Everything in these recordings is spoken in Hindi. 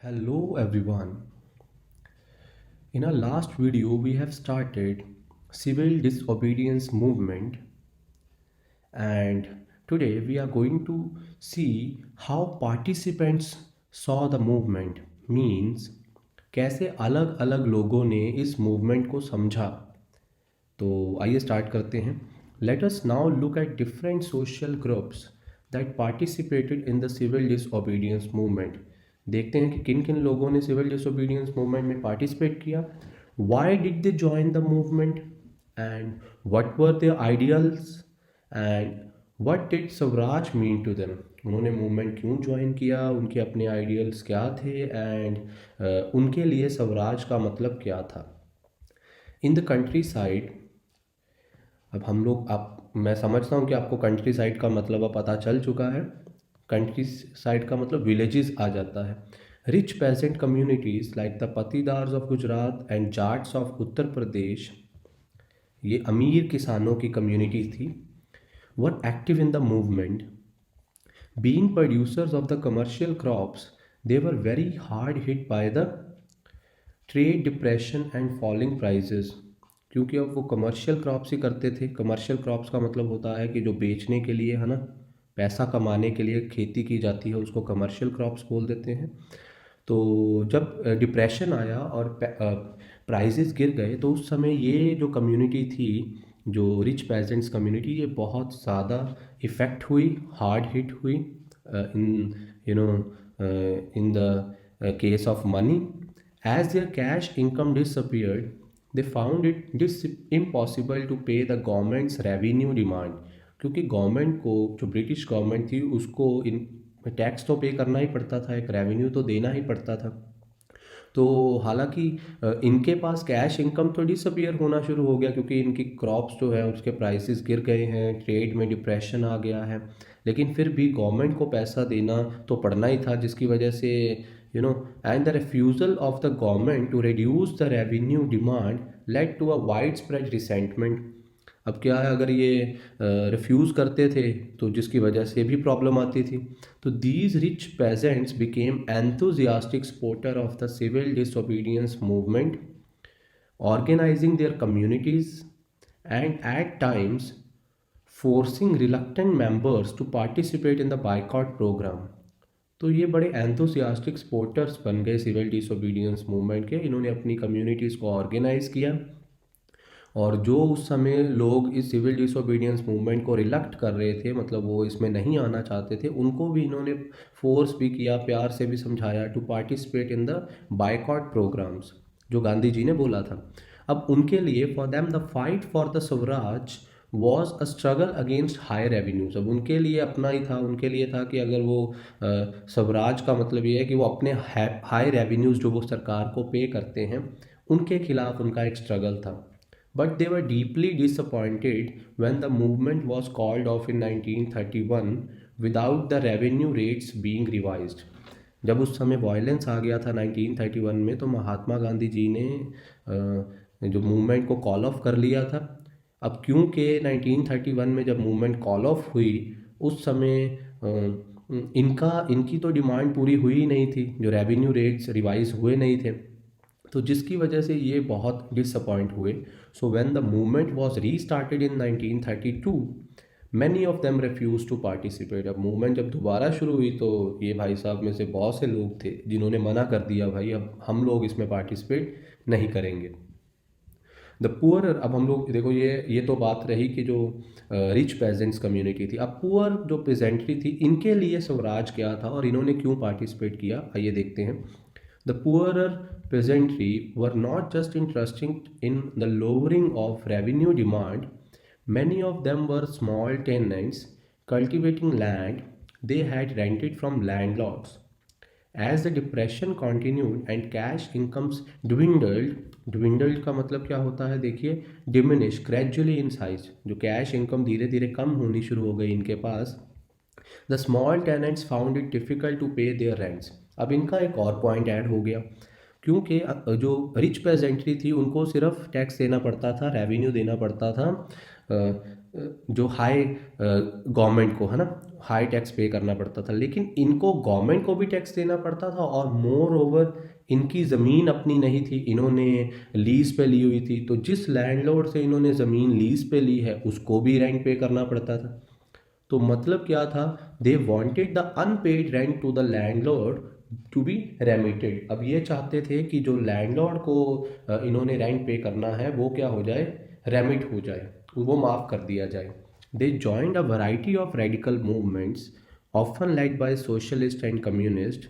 Hello everyone. In our last video we have started civil disobedience movement, and today we are going to see how participants saw the movement, means कैसे अलग अलग लोगों ने इस मूवमेंट को समझा। तो आइए स्टार्ट करते हैं। Let us now look at different social groups that participated in the civil disobedience movement. देखते हैं कि किन किन लोगों ने सिविल डिसओबीडियंस मूवमेंट में पार्टिसिपेट किया, why did they join the movement, and what were their ideals, and what did swaraj mean to them. उन्होंने मूवमेंट क्यों ज्वाइन किया, उनके अपने आइडियल्स क्या थे, एंड उनके लिए स्वराज का मतलब क्या था। इन द कंट्री साइड, अब हम लोग आप मैं समझता हूँ कि आपको कंट्री साइड का मतलब अब पता चल चुका है। कंट्री साइड का मतलब विलेजेस आ जाता है। Rich peasant communities like the Patidars of Gujarat and Jats of Uttar Pradesh, ये अमीर किसानों की कम्युनिटी थी, were active in the movement. Being producers of the commercial crops, they were very hard hit by the trade depression and falling prices. क्योंकि अब वो कमर्शियल क्रॉप्स ही करते थे। कमर्शियल क्रॉप्स का मतलब होता है कि जो बेचने के लिए, है ना, पैसा कमाने के लिए खेती की जाती है, उसको कमर्शियल क्रॉप्स बोल देते हैं। तो जब डिप्रेशन आया और प्राइजेस गिर गए, तो उस समय ये जो कम्युनिटी थी, जो रिच पेजेंट्स कम्युनिटी, ये बहुत ज़्यादा इफ़ेक्ट हुई, हार्ड हिट हुई in you know in the case of money. As their cash income disappeared, they found it impossible to pay the government's revenue demand। क्योंकि गवर्नमेंट को, जो ब्रिटिश गवर्नमेंट थी, उसको इन टैक्स तो पे करना ही पड़ता था, एक रेवेन्यू तो देना ही पड़ता था। तो हालांकि इनके पास कैश इनकम तो डिसअपियर होना शुरू हो गया, क्योंकि इनकी क्रॉप्स जो है उसके प्राइसेस गिर गए हैं, ट्रेड में डिप्रेशन आ गया है। लेकिन फिर भी गवर्नमेंट को पैसा देना तो पड़ना ही था, जिसकी वजह से and the refusal of the government to reduce the revenue demand led to a widespread resentment. अब क्या है, अगर ये रिफ्यूज़ करते थे तो जिसकी वजह से भी प्रॉब्लम आती थी। तो these rich peasants became enthusiastic supporter of the civil disobedience movement, organising their communities and at times forcing reluctant members to participate in the boycott programme. तो ये बड़े एंथुसियास्टिक सपोर्टर्स बन गए सिविल डिसोबीडियंस मूवमेंट के। इन्होंने अपनी कम्युनिटीज़ को ऑर्गेनाइज़ किया, और जो उस समय लोग इस सिविल डिसोबीडियंस मूवमेंट को रिलक्ट कर रहे थे, मतलब वो इसमें नहीं आना चाहते थे, उनको भी इन्होंने फोर्स भी किया, प्यार से भी समझाया to participate in the boycott programmes, जो गांधी जी ने बोला था। अब उनके लिए, for them the fight for the swaraj was a struggle against high revenues. अब उनके लिए अपना ही था, उनके लिए था कि अगर वो स्वराज का मतलब ये है कि वो अपने हाई रेवेन्यूज जो वो सरकार को पे करते हैं, उनके खिलाफ उनका एक स्ट्रगल था। But they were deeply disappointed when the movement was called off in 1931 without the revenue rates being revised। जब उस समय वायलेंस आ गया था 1931 में, तो महात्मा गांधी जी ने जो मूवमेंट को कॉल ऑफ कर लिया था। अब क्योंकि 1931 में जब मूवमेंट कॉल ऑफ हुई, उस समय इनकी तो डिमांड पूरी हुई ही नहीं थी, जो रेवेन्यू रेट्स रिवाइज हुए नहीं थे, तो जिसकी वजह से ये बहुत डिसअपॉइंट हुए। So when the movement was restarted in 1932, many of them refuse to participate. अब मूवमेंट जब दोबारा शुरू हुई, तो ये भाई साहब में से बहुत से लोग थे जिन्होंने मना कर दिया, भाई अब हम लोग इसमें पार्टिसिपेट नहीं करेंगे। द पुअर, अब हम लोग देखो, ये तो बात रही कि जो रिच पेजेंट्स कम्युनिटी थी। अब पुअर जो पेजेंट्री थी, इनके लिए स्वराज क्या था और इन्होंने क्यों पार्टिसिपेट किया, आइए देखते हैं। The poorer peasantry were not just interested in the lowering of revenue demand. Many of them were small tenants cultivating land they had rented from landlords. As the depression continued and cash incomes dwindled का मतलब क्या होता है, देखिए, diminish gradually in size, जो कैश इनकम धीरे धीरे कम होनी शुरू हो गई इनके पास, the small tenants found it difficult to pay their rents. अब इनका एक और पॉइंट ऐड हो गया, क्योंकि जो रिच पेजेंट्री थी, उनको सिर्फ टैक्स देना पड़ता था, रेवेन्यू देना पड़ता था जो हाई गवर्नमेंट को, है ना, हाई टैक्स पे करना पड़ता था, लेकिन इनको गवर्नमेंट को भी टैक्स देना पड़ता था और मोर ओवर इनकी ज़मीन अपनी नहीं थी, इन्होंने लीज़ पे ली हुई थी। तो जिस लैंडलॉर्ड से इन्होंने ज़मीन लीज़ पे ली है उसको भी रेंट पे करना पड़ता था। तो मतलब क्या था, they wanted the unpaid rent to the landlord to be remitted. अब ये चाहते थे कि जो लैंडलॉर्ड को इन्होंने रेंट पे करना है वो क्या हो जाए, रेमिट हो जाए, वो माफ़ कर दिया जाए। They joined a variety of radical movements often led by socialist and communist,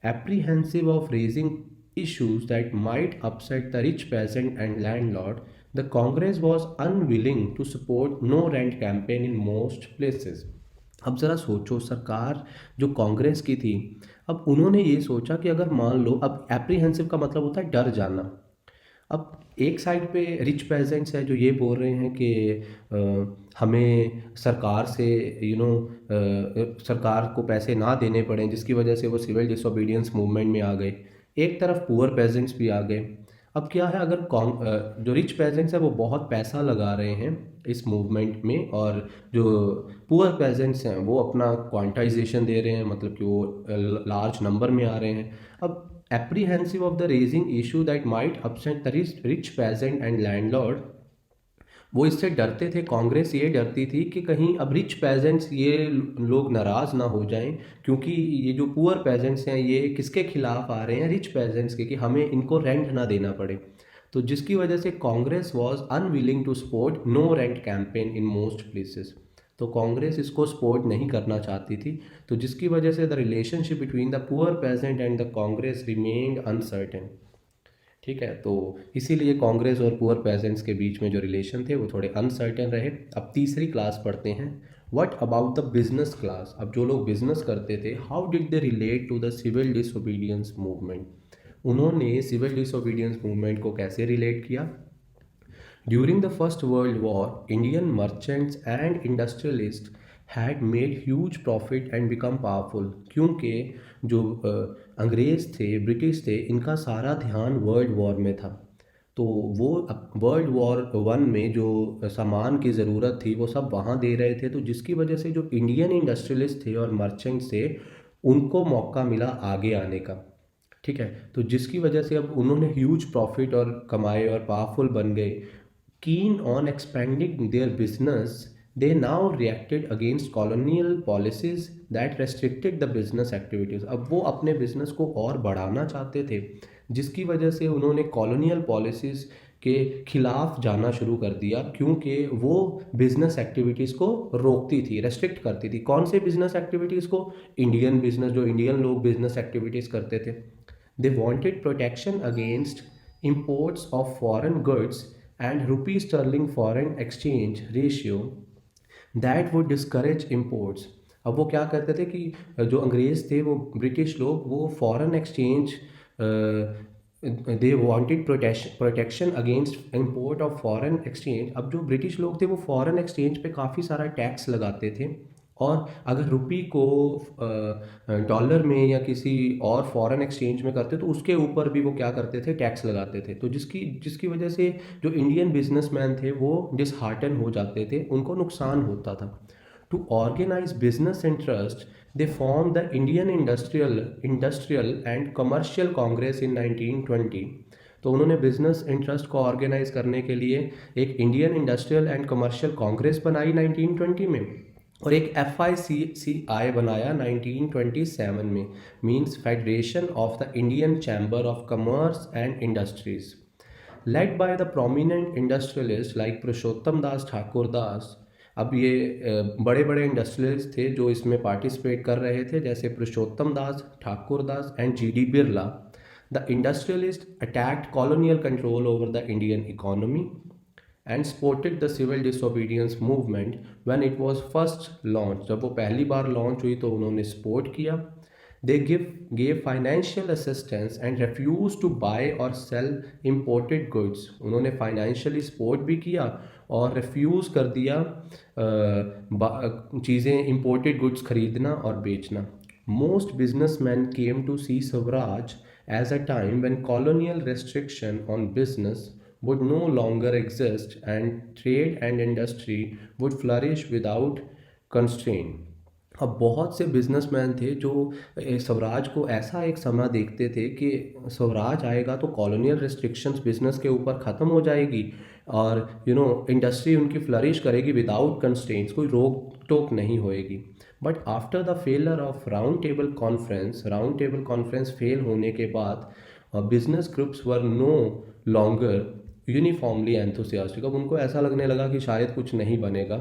apprehensive of raising issues that might upset the rich peasant and landlord. The Congress was unwilling to support no rent campaign in most places. अब ज़रा सोचो, सरकार जो कांग्रेस की थी, अब उन्होंने ये सोचा कि अगर मान लो, अब एप्रीहेंसिव का मतलब होता है डर जाना। अब एक साइड पे रिच पेजेंट्स हैं जो ये बोल रहे हैं कि हमें सरकार से सरकार को पैसे ना देने पड़े, जिसकी वजह से वो सिविल डिसोबीडियंस मूवमेंट में आ गए। एक तरफ पुअर पेजेंट्स भी आ गए। अब क्या है, अगर जो रिच पेजेंट्स हैं वो बहुत पैसा लगा रहे हैं इस मूवमेंट में, और जो पुअर पेजेंट्स हैं वो अपना क्वांटाइजेशन दे रहे हैं, मतलब कि वो लार्ज नंबर में आ रहे हैं। अब apprehensive of the raising issue that might upset the rich peasant and landlord, वो इससे डरते थे, कांग्रेस ये डरती थी कि कहीं अब रिच पेजेंट्स ये लोग नाराज़ ना हो जाएं, क्योंकि ये जो पुअर पेजेंट्स हैं ये किसके खिलाफ आ रहे हैं, रिच पेजेंट्स के, कि हमें इनको रेंट ना देना पड़े। तो जिसकी वजह से Congress was unwilling to support no rent campaign in most places. तो कांग्रेस इसको सपोर्ट नहीं करना चाहती थी, तो जिसकी वजह से the relationship between the poor peasant and the Congress remained uncertain. ठीक है, तो इसीलिए कांग्रेस और पुअर पेजेंट्स के बीच में जो रिलेशन थे वो थोड़े अनसर्टेन रहे। अब तीसरी क्लास पढ़ते हैं, what about the business class. अब जो लोग बिजनेस करते थे, how did they relate to the civil disobedience movement. उन्होंने सिविल डिसोबीडियंस मूवमेंट को कैसे रिलेट किया। During the First World War, Indian merchants and industrialists had made huge profit and become powerful, क्योंकि जो अंग्रेज़ थे, ब्रिटिश थे, इनका सारा ध्यान वर्ल्ड वॉर में था। तो वो वर्ल्ड वॉर वन में जो सामान की ज़रूरत थी वो सब वहाँ दे रहे थे, तो जिसकी वजह से जो इंडियन इंडस्ट्रियलिस्ट थे और मर्चेंट्स थे उनको मौका मिला आगे आने का। ठीक है, तो जिसकी वजह से अब उन्होंने ह्यूज प्रॉफिट और कमाए और पावरफुल बन गए। Keen on expanding their business, they now reacted against colonial policies that restricted the business activities. अब वो अपने बिजनेस को और बढ़ाना चाहते थे, जिसकी वजह से उन्होंने कॉलोनियल पॉलिसीज़ के खिलाफ जाना शुरू कर दिया, क्योंकि वो बिजनेस एक्टिविटीज़ को रोकती थी, रेस्ट्रिक्ट करती थी। कौन से बिजनेस एक्टिविटीज़ को, इंडियन बिजनेस, जो इंडियन लोग बिजनेस एक्टिविटीज़ करते थे। They wanted protection against imports of foreign goods and rupee sterling foreign exchange ratio that would discourage imports। अब वो क्या करते थे कि जो अंग्रेज़ थे, वो ब्रिटिश लोग, वो foreign exchange, they wanted protection against import of foreign exchange. अब जो ब्रिटिश लोग थे वो फॉरेन एक्सचेंज पे काफ़ी सारा टैक्स लगाते थे, और अगर रुपी को डॉलर में या किसी और फॉरेन एक्सचेंज में करते तो उसके ऊपर भी वो क्या करते थे, टैक्स लगाते थे। तो जिसकी जिसकी वजह से जो इंडियन बिजनेसमैन थे वो डिसहार्टन हो जाते थे, उनको नुकसान होता था। To organise business interest, they form the Indian Industrial and Commercial Congress in 1920। तो उन्होंने बिजनेस इंटरेस्ट को ऑर्गेनाइज करने के लिए एक Indian Industrial and Commercial Congress बनाई 1920 में, और एक FICCI बनाया 1927 में, means Federation of the Indian Chamber of Commerce and Industries, led by the prominent industrialist like Purushottam Das Thakur Das. अब ये बड़े बड़े इंडस्ट्रियलिस्ट थे जो इसमें पार्टिसिपेट कर रहे थे, जैसे Purushottam Das Thakur Das and GD Birla. The industrialist attacked colonial control over the Indian economy and supported the civil disobedience movement when it was first launched। जब वो पहली बार लॉन्च हुई तो उन्होंने सपोर्ट किया। They gave financial assistance and refused to buy or sell imported goods। उन्होंने फाइनेंशियली सपोर्ट भी किया और रिफ्यूज़ कर दिया चीज़ें, इंपोर्टेड गुड्स खरीदना और बेचना। Most businessmen came to see Swaraj as a time when colonial restriction on business would no longer exist and trade and industry would flourish without constraint। अब बहुत से बिजनेसमैन थे जो स्वराज को ऐसा एक समय देखते थे कि स्वराज आएगा तो कॉलोनियल रिस्ट्रिक्शंस बिजनेस के ऊपर ख़त्म हो जाएगी और इंडस्ट्री उनकी फ्लरिश करेगी विदाउट कंस्ट्रेंट्स, कोई रोक टोक नहीं होएगी। But after the failure of round table conference fail होने के बाद business groups were no longer uniformly enthusiastic. अब उनको ऐसा लगने लगा कि शायद कुछ नहीं बनेगा,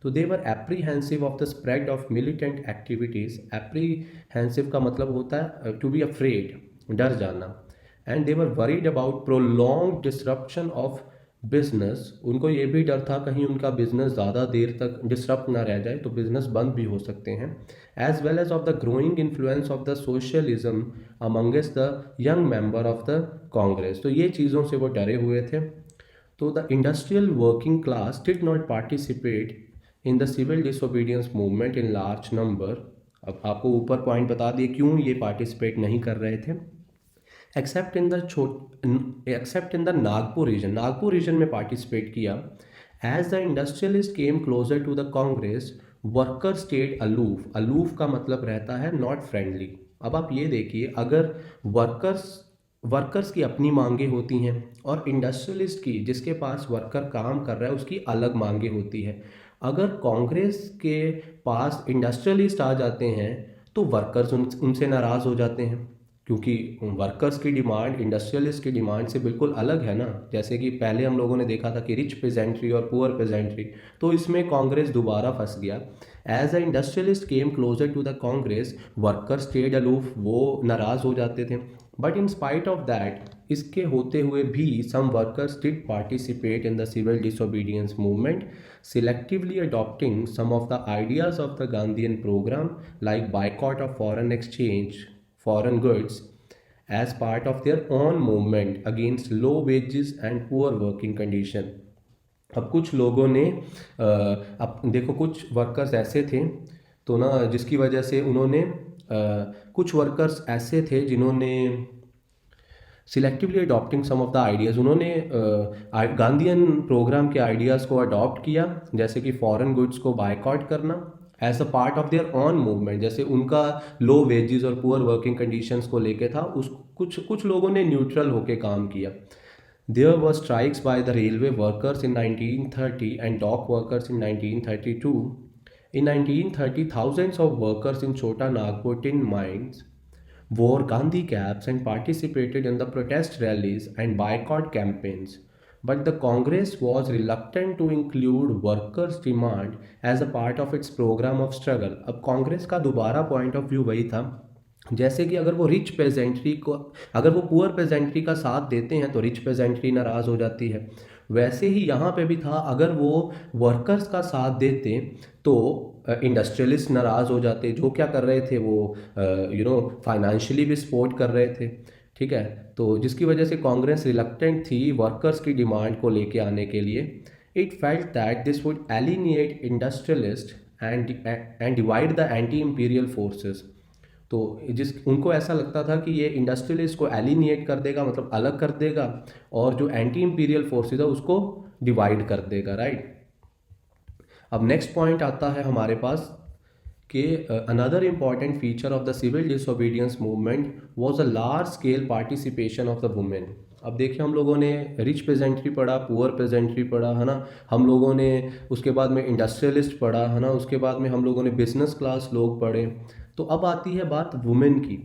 तो they were apprehensive of the spread of militant activities. Apprehensive का मतलब होता है टू बी अफ्रेड, डर जाना। And they were worried about prolong disruption of business. उनको ये भी डर था कहीं उनका बिजनेस ज़्यादा देर तक डिसरप्ट ना रह जाए, तो बिजनेस बंद भी हो सकते हैं। As well as of the growing influence of the socialism amongst the young member of the Congress. तो ये चीज़ों से वो डरे हुए थे। तो the industrial working class did not participate in the civil disobedience movement in large number. अब आपको ऊपर पॉइंट बता दिए क्यों ये पार्टिसिपेट नहीं कर रहे थे। Except in the Nagpur region में पार्टिसिपेट किया। As the industrialist came closer to the Congress, worker stayed aloof. Aloof का मतलब रहता है नॉट फ्रेंडली। अब आप ये देखिए, अगर वर्कर्स की अपनी मांगे होती हैं और इंडस्ट्रियलिस्ट की, जिसके पास वर्कर काम कर रहा है, उसकी अलग मांगे होती है। अगर कांग्रेस के पास इंडस्ट्रियलिस्ट आ जाते हैं तो वर्कर्स उनसे नाराज़ हो जाते हैं, क्योंकि वर्कर्स की डिमांड इंडस्ट्रियलिस्ट की डिमांड से बिल्कुल अलग है ना। जैसे कि पहले हम लोगों ने देखा था कि रिच पेजेंट्री और पुअर पेजेंट्री, तो इसमें कांग्रेस दोबारा फंस गया। As a industrialist came closer to the Congress, worker stayed aloof, वो नाराज़ हो जाते थे। But in spite of that, इसके होते हुए भी some workers did participate in the civil disobedience movement, selectively adopting some of the ideas of the Gandhian program, like boycott of foreign goods, as part of their own movement against low wages and poor working condition। अब कुछ लोगों ने अब देखो, कुछ वर्कर्स ऐसे थे तो ना, जिसकी वजह से उन्होंने कुछ वर्कर्स ऐसे थे जिन्होंने selectively adopting some of the ideas, उन्होंने गांधीयन प्रोग्राम के आइडियाज़ को अडॉप्ट किया, जैसे कि फॉरेन गुड्स को बायकॉट करना as a part of their own movement. जैसे उनका लो वेजेस और पुअर वर्किंग कंडीशंस को लेके था, उस कुछ लोगों ने न्यूट्रल होकर काम किया। There were strikes by the railway workers in 1930 and dock workers in 1932। In 1930, thousands of workers in Chota Nagpur tin mines wore Gandhi caps and participated in the protest rallies and boycott campaigns. But the Congress was reluctant to include workers' demand as a part of its program of struggle। अब कांग्रेस का दोबारा पॉइंट ऑफ व्यू वही था, जैसे कि अगर वो रिच पेजेंट्री को, अगर वो पुअर पेजेंट्री का साथ देते हैं तो रिच पेजेंट्री नाराज़ हो जाती है। वैसे ही यहाँ पे भी था, अगर वो वर्कर्स का साथ देते तो इंडस्ट्रियलिस्ट नाराज़ हो जाते, जो क्या कर रहे थे वो फाइनेंशियली भी सपोर्ट कर रहे थे। ठीक है, तो जिसकी वजह से कांग्रेस रिलक्टेंट थी वर्कर्स की डिमांड को लेके आने के लिए। It felt that this would alienate industrialist and divide the anti imperial forces. तो उनको ऐसा लगता था कि ये इंडस्ट्रियलिस्ट को एलिनिएट कर देगा, मतलब अलग कर देगा, और जो एंटी इम्पीरियल फोर्सेज है उसको डिवाइड कर देगा, राइट। अब नेक्स्ट पॉइंट आता है हमारे पास कि another important feature of the civil disobedience movement was a large scale participation of the women. अब देखिए, हम लोगों ने रिच पेजेंट्री पढ़ा, पुअर पेजेंट्री पढ़ा, है ना। हम लोगों ने उसके बाद में इंडस्ट्रियलिस्ट पढ़ा, है ना। उसके बाद में हम लोगों ने बिजनेस क्लास लोग पढ़े। तो अब आती है बात वुमेन की।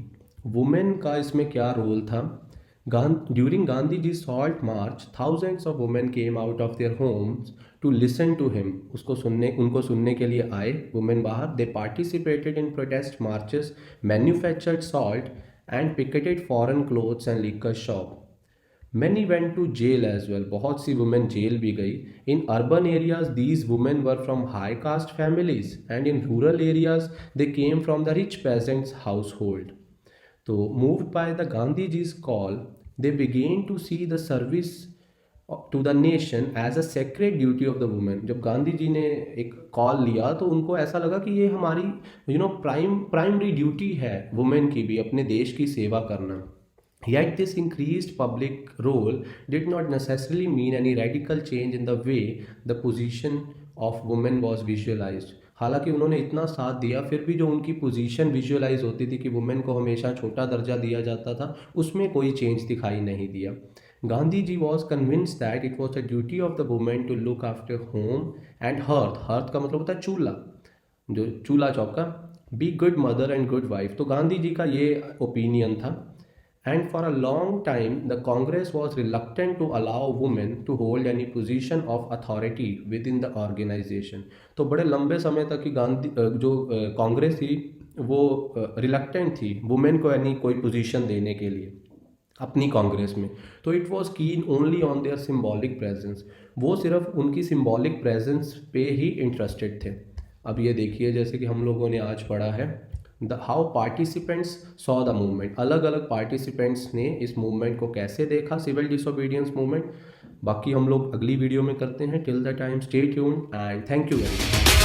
वुमेन का इसमें क्या रोल था। During Gandhi ji salt march, thousands of women came out of their homes to listen to him. उनको सुनने के लिए आए वुमेन बाहर। They participated in protest marches, manufactured salt and picketed foreign clothes and liquor shop. Many went to jail as well। बहुत सी वुमेन जेल भी गई। In urban areas, these women were from high caste families, and in rural areas, they came from the rich peasants' household। तो moved by the Gandhiji's call, they began to see the service to the nation as a sacred duty of the woman। जब गांधी जी ने एक कॉल लिया तो उनको ऐसा लगा कि ये हमारी प्राइमरी ड्यूटी है वुमेन की भी, अपने देश की सेवा करना। Yet this increased public role did not necessarily mean any radical change in the way the position of women was visualized। हालांकि उन्होंने इतना साथ दिया, फिर भी जो उनकी पोजीशन विजुअलाइज होती थी कि वुमेन को हमेशा छोटा दर्जा दिया जाता था, उसमें कोई चेंज दिखाई नहीं दिया। Gandhi ji was convince that it was a duty of the women to look after home and hearth. Hearth का मतलब होता है चूल्हा, जो चूल्हा चौका। Be good mother and good wife, तो गांधी जी का ये ओपिनियन था। And for a long time the Congress was reluctant to allow women to hold any position of authority within the organisation. तो बड़े लंबे समय तक की कांग्रेस थी वो रिलक्टेंट थी वुमेन को यानी कोई पोजीशन देने के लिए अपनी कांग्रेस में। तो इट वॉज कीन only on their symbolic presence, वो सिर्फ उनकी सिम्बॉलिक प्रेजेंस पे ही इंटरेस्टेड थे। अब ये देखिए जैसे कि हम लोगों ने आज पढ़ा है the how participants saw the movement, अलग अलग पार्टिसिपेंट्स ने इस मूवमेंट को कैसे देखा, सिविल डिसोबीडियंस मूवमेंट। बाकी हम लोग अगली वीडियो में करते हैं। Till the time stay tuned and thank you very much.